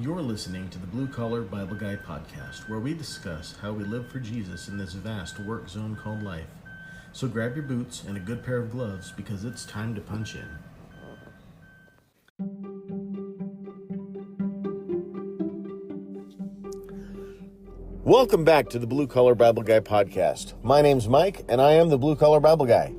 You're listening to the Blue Collar Bible Guy podcast, where we discuss how we live for Jesus in this vast work zone called life. So grab your boots and a good pair of gloves because it's time to punch in. Welcome back to the Blue Collar Bible Guy podcast. My name's Mike, and I am the Blue Collar Bible Guy.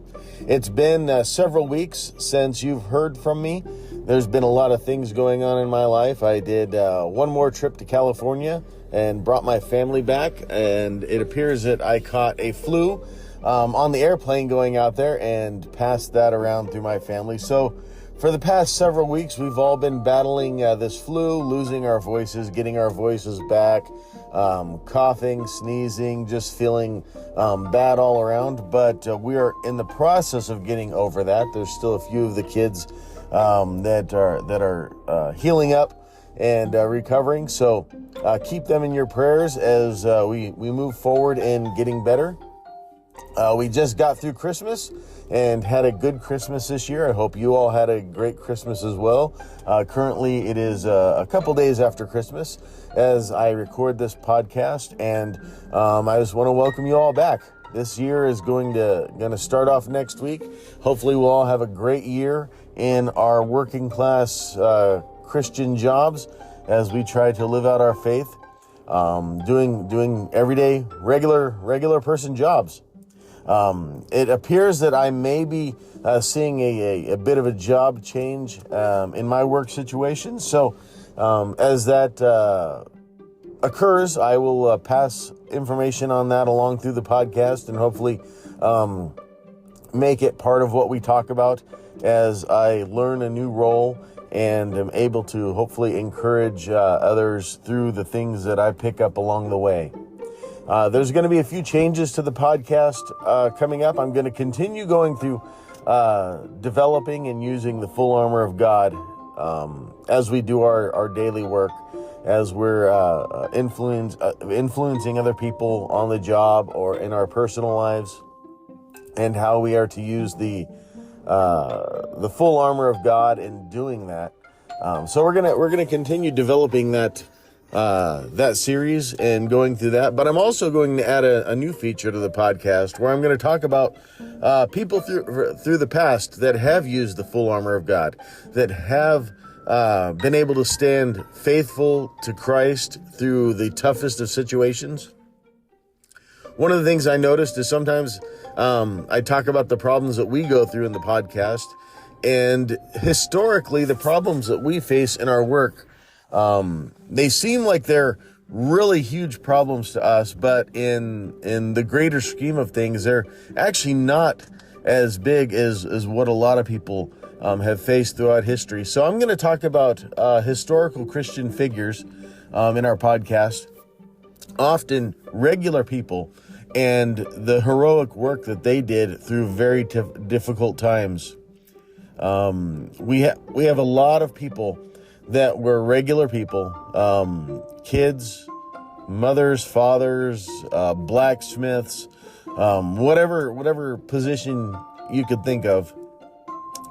It's been several weeks since you've heard from me. There's been a lot of things going on in my life. I did one more trip to California and brought my family back, and it appears that I caught a flu on the airplane going out there and passed that around through my family. So for the past several weeks, we've all been battling this flu, losing our voices, getting our voices back, coughing, sneezing, just feeling bad all around. But we are in the process of getting over that. There's still a few of the kids that are healing up and recovering. So keep them in your prayers as we move forward in getting better. We just got through Christmas and had a good Christmas this year. I hope you all had a great Christmas as well. Currently, it is a couple days after Christmas as I record this podcast, and I just want to welcome you all back. This year is going to start off next week. Hopefully, we'll all have a great year in our working class Christian jobs as we try to live out our faith, doing everyday regular person jobs. It appears that I may be seeing a bit of a job change in my work situation. So as that occurs, I will pass information on that along through the podcast and hopefully make it part of what we talk about as I learn a new role and am able to hopefully encourage others through the things that I pick up along the way. There's going to be a few changes to the podcast coming up. I'm going to continue going through developing and using the full armor of God as we do our daily work, as we're influencing other people on the job or in our personal lives, and how we are to use the full armor of God in doing that. So we're gonna continue developing that series and going through that. But I'm also going to add a new feature to the podcast where I'm going to talk about people through the past that have used the full armor of God, that have been able to stand faithful to Christ through the toughest of situations. One of the things I noticed is sometimes I talk about the problems that we go through in the podcast, and historically the problems that we face in our work, they seem like they're really huge problems to us, but in the greater scheme of things, they're actually not as big as what a lot of people have faced throughout history. So I'm going to talk about historical Christian figures in our podcast, often regular people, and the heroic work that they did through very difficult times. We have a lot of people that were regular people, kids, mothers, fathers, blacksmiths, whatever position you could think of,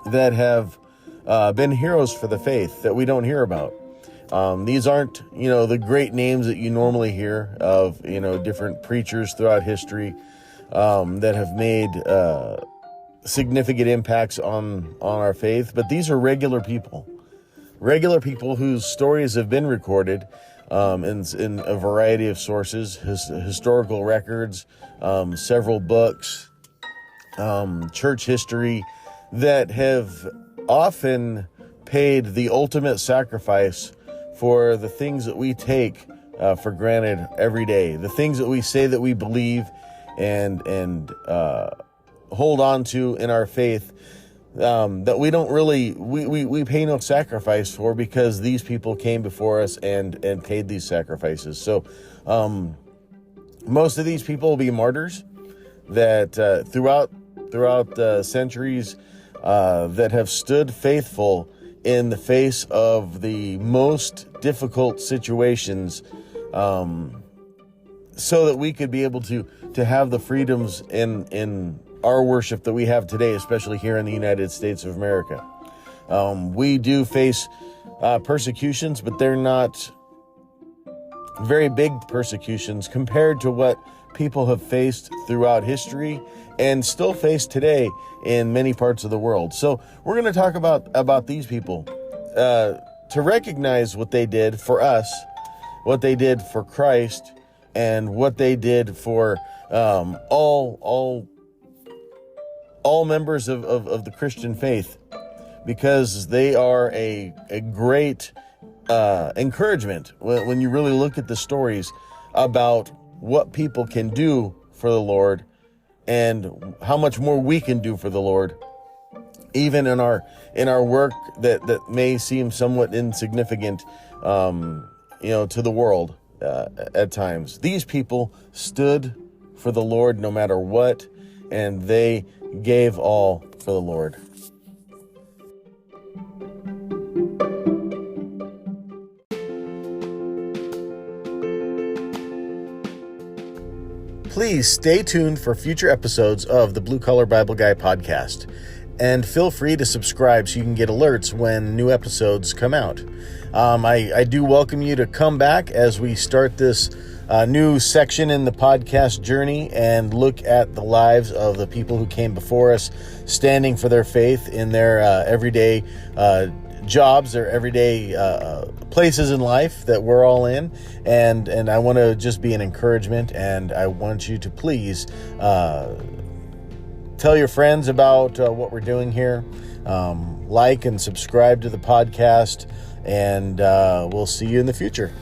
that have been heroes for the faith that we don't hear about. These aren't, the great names that you normally hear of, different preachers throughout history that have made significant impacts on our faith, but these are regular people whose stories have been recorded in a variety of sources, historical records, several books, church history, that have often paid the ultimate sacrifice for the things that we take for granted every day, the things that we say that we believe and hold on to in our faith, that we don't really, we pay no sacrifice for, because these people came before us and paid these sacrifices. So most of these people will be martyrs that throughout centuries that have stood faithful in the face of the most difficult situations, so that we could be able to have the freedoms in our worship that we have today, especially here in the United States of America. We do face persecutions, but they're not very big persecutions compared to what people have faced throughout history and still face today in many parts of the world. So we're going to talk about these people to recognize what they did for us, what they did for Christ, and what they did for all members of the Christian faith, because they are a great encouragement when you really look at the stories about what people can do for the Lord and how much more we can do for the Lord, even in our work that may seem somewhat insignificant, to the world at times. These people stood for the Lord no matter what, and they gave all for the Lord. Please stay tuned for future episodes of the Blue Collar Bible Guy podcast, and feel free to subscribe so you can get alerts when new episodes come out. I do welcome you to come back as we start this new section in the podcast journey and look at the lives of the people who came before us, standing for their faith in their everyday jobs, their everyday places in life that we're all in. And I want to just be an encouragement, and I want you to please tell your friends about what we're doing here. Like and subscribe to the podcast, and we'll see you in the future.